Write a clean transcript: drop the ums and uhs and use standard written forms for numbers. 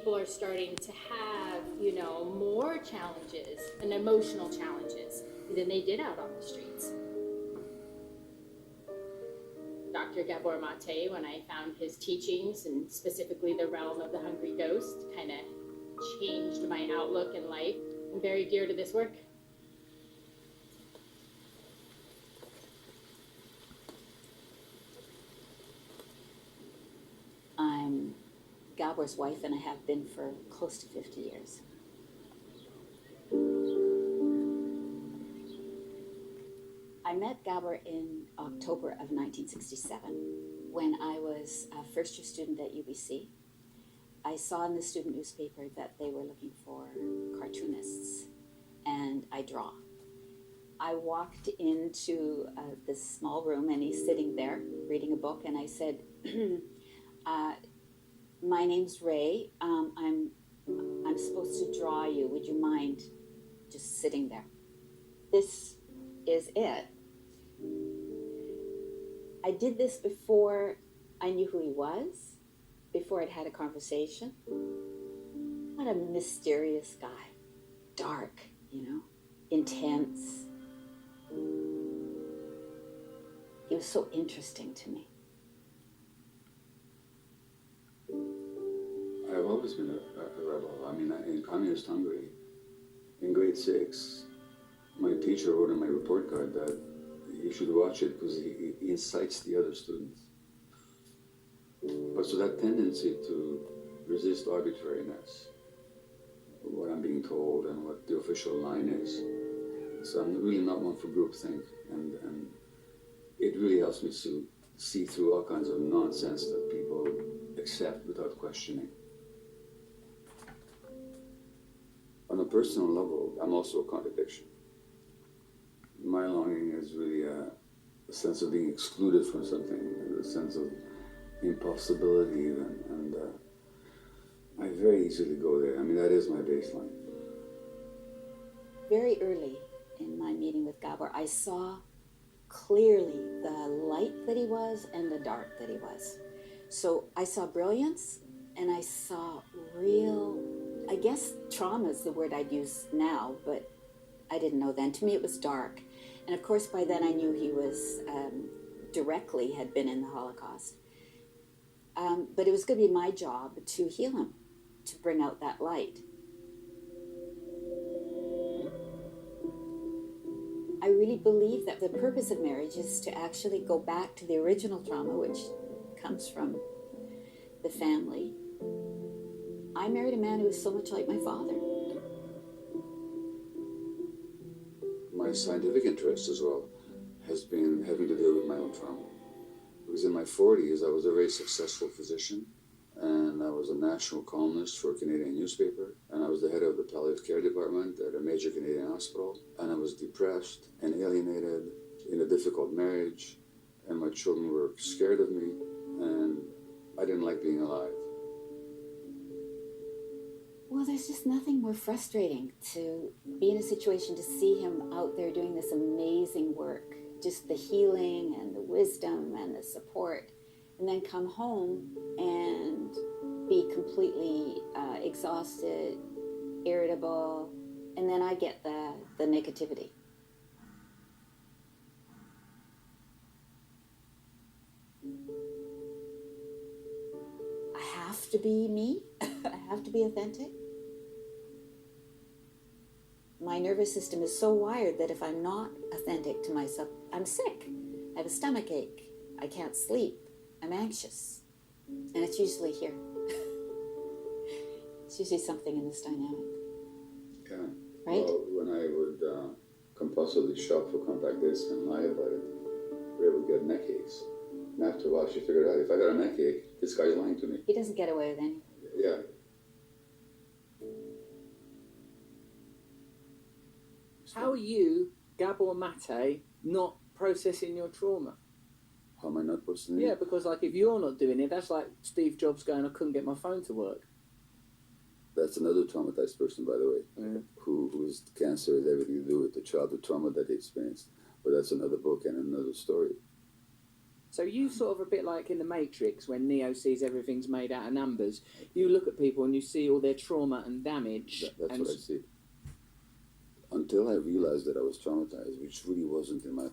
people are starting to have, you know, more challenges and emotional challenges than they did out on the streets. Dr. Gabor Mate, when I found his teachings, and specifically the realm of the hungry ghost, kind of changed my outlook in life. I'm very dear to this work. I'm Gabor's wife, and I have been for close to 50 years. I met Gabor in October of 1967 when I was a first-year student at UBC. I saw in the student newspaper that they were looking for cartoonists, and I draw. I walked into this small room, and he's sitting there reading a book, and I said, my name's Ray. I'm supposed to draw you. Would you mind just sitting there? This is it. I did this before I knew who he was, before I'd had a conversation. What a mysterious guy. Dark, you know, intense. He was so interesting to me. I've always been a rebel. I mean, in communist Hungary, in grade 6, my teacher wrote in my report card that you should watch it because he incites the other students. But so that tendency to resist arbitrariness, what I'm being told and what the official line is. So I'm really not one for groupthink, and it really helps me to see through all kinds of nonsense that people accept without questioning. On a personal level, I'm also a contradiction. My longing is really a sense of being excluded from something, a sense of impossibility, and I very easily go there. I mean, that is my baseline. Very early in my meeting with Gabor, I saw clearly the light that he was and the dark that he was. So I saw brilliance, and I saw real, I guess trauma is the word I'd use now, but I didn't know then. To me, it was dark. And of course, by then I knew he was directly had been in the Holocaust. But it was going to be my job to heal him, to bring out that light. I really believe that the purpose of marriage is to actually go back to the original trauma, which comes from the family. I married a man who was so much like my father. My scientific interest as well has been having to deal with my own trauma. Because in my 40s, I was a very successful physician, and I was a national columnist for a Canadian newspaper, and I was the head of the palliative care department at a major Canadian hospital, and I was depressed and alienated in a difficult marriage, and my children were scared of me, and I didn't like being alive. Well, there's just nothing more frustrating to be in a situation to see him out there doing this amazing work, just the healing and the wisdom and the support, and then come home and be completely exhausted, irritable, and then I get the negativity. I have to be me. I have to be authentic. My nervous system is so wired that if I'm not authentic to myself, I'm sick. I have a stomach ache. I can't sleep. I'm anxious. And it's usually here. It's usually something in this dynamic. Yeah. Right? Well, when I would compulsively shop for compact discs and lie about it, Ray would get neck aches. And after a while, she figured out, if I got a neck ache, this guy's lying to me. He doesn't get away with anything. Yeah. How are you, Gabor Mate, not processing your trauma? How am I not processing? Yeah, because like if you're not doing it, that's like Steve Jobs going, I couldn't get my phone to work. That's another traumatized person, by the way, whose cancer has everything to do with the childhood trauma that he experienced. But that's another book and another story. So you sort of a bit like in the Matrix when Neo sees everything's made out of numbers. You look at people and you see all their trauma and damage. That's and what I see. Until I realized that I was traumatized, which really wasn't in my